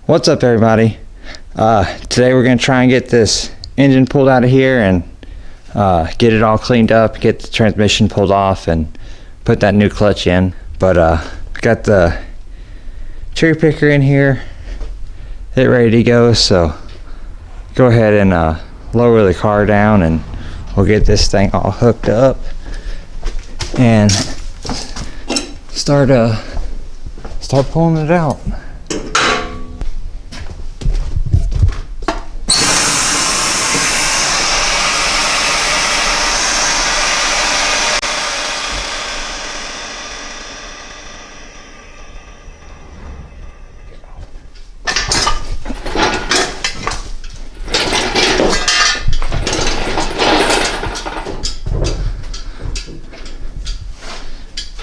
What's up, everybody? Today we're going to try and get this engine pulled out of here and get it all cleaned up, get the transmission pulled off, and put that new clutch in. But we got the cherry picker in here, it ready to go, so go ahead and lower the car down and we'll get this thing all hooked up and start pulling it out.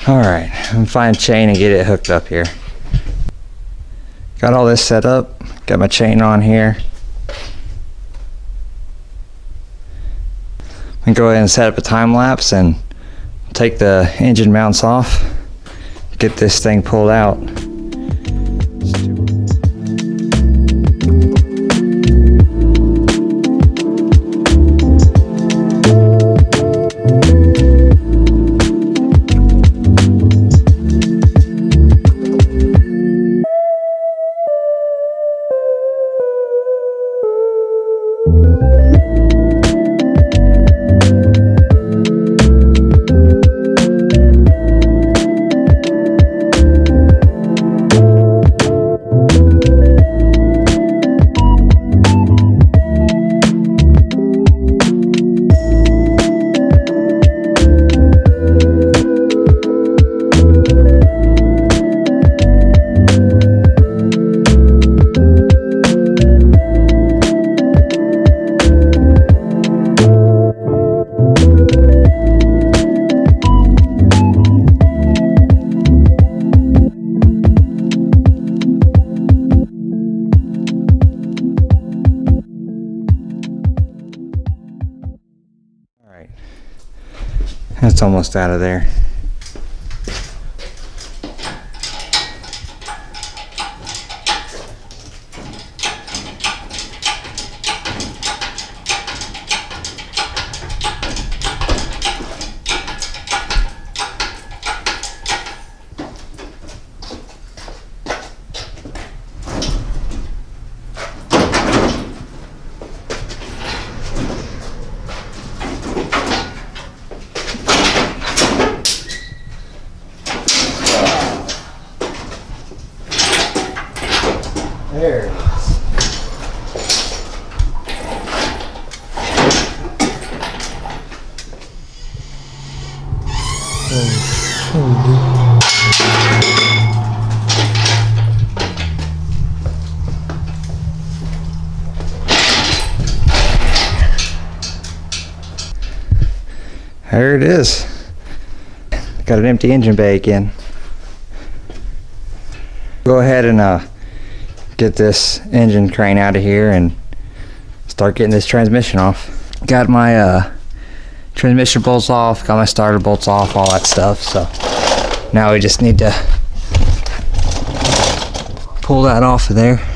Alright, I'm gonna find a chain and get it hooked up here. Got all this set up, got my chain on here. I'm gonna go ahead and set up a time lapse and take the engine mounts off, get this thing pulled out. It's almost out of there. There it is. There it is. Got an empty engine bay again. Go ahead and get this engine crane out of here and start getting this transmission off. Got my transmission bolts off, got my starter bolts off, all that stuff. So now we just need to pull that off of there.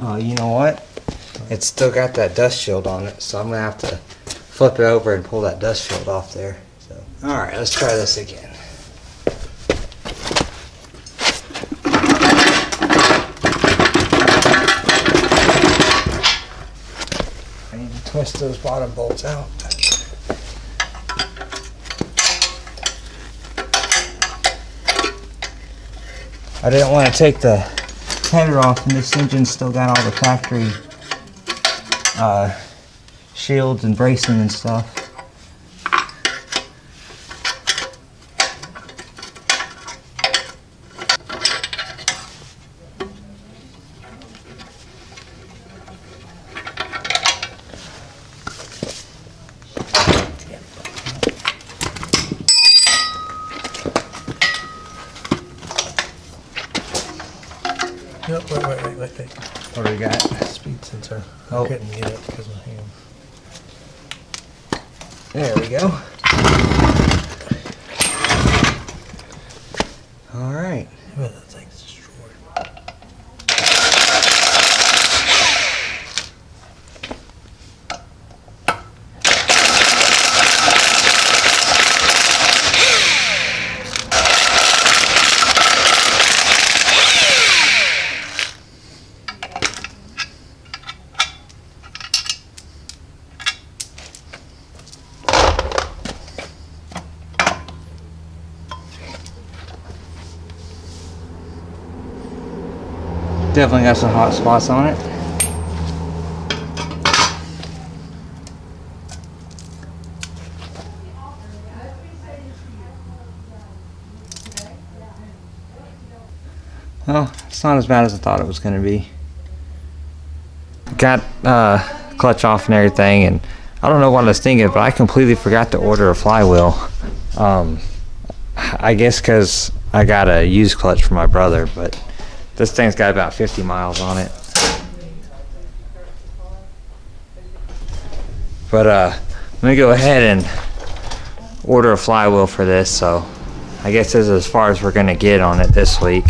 Oh, you know what? It's still got that dust shield on it, so I'm gonna have to flip it over and pull that dust shield off there. Alright, let's try this again. I need to twist those bottom bolts out. I didn't want to take the header off, and this engine's still got all the factory shields and bracing and stuff. Nope, wait. What do we got? Speed sensor. Oh. I couldn't get it because of my hand. There we go. Definitely got some hot spots on it. Well, it's not as bad as I thought it was going to be. Got clutch off and everything, and I don't know what I was thinking, but I completely forgot to order a flywheel. I guess because I got a used clutch from my brother, but this thing's got about 50 miles on it. But let me go ahead and order a flywheel for this, so I guess this is as far as we're going to get on it this week.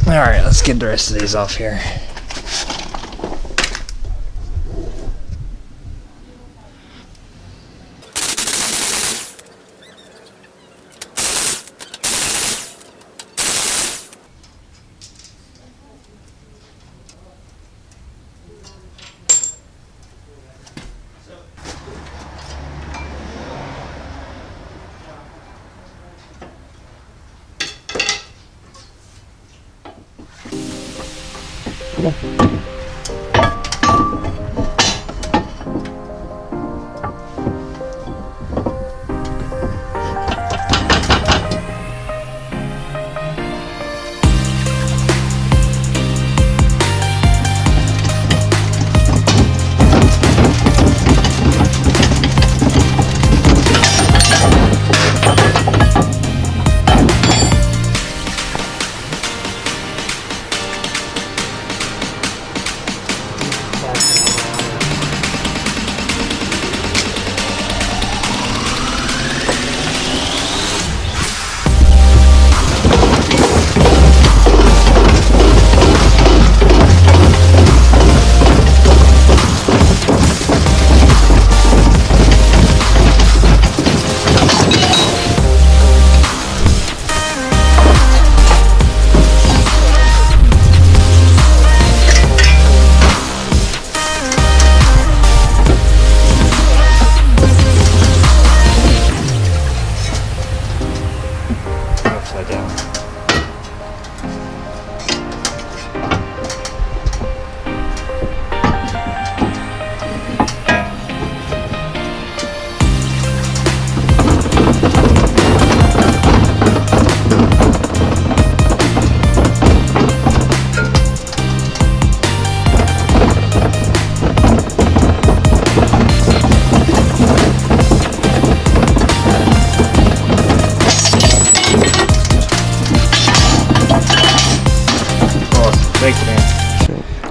Alright, let's get the rest of these off here.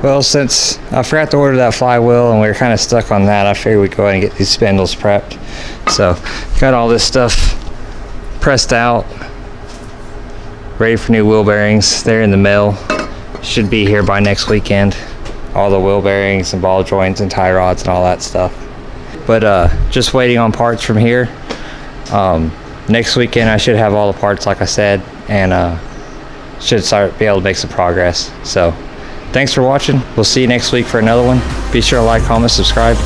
Well, since I forgot to order that flywheel and we were kind of stuck on that, I figured we'd go ahead and get these spindles prepped. So, got all this stuff pressed out, ready for new wheel bearings. They're in the mail. Should be here by next weekend. All the wheel bearings and ball joints and tie rods and all that stuff. But just waiting on parts from here. Next weekend I should have all the parts like I said, and should be able to make some progress. So thanks for watching. We'll see you next week for another one. Be sure to like, comment, subscribe.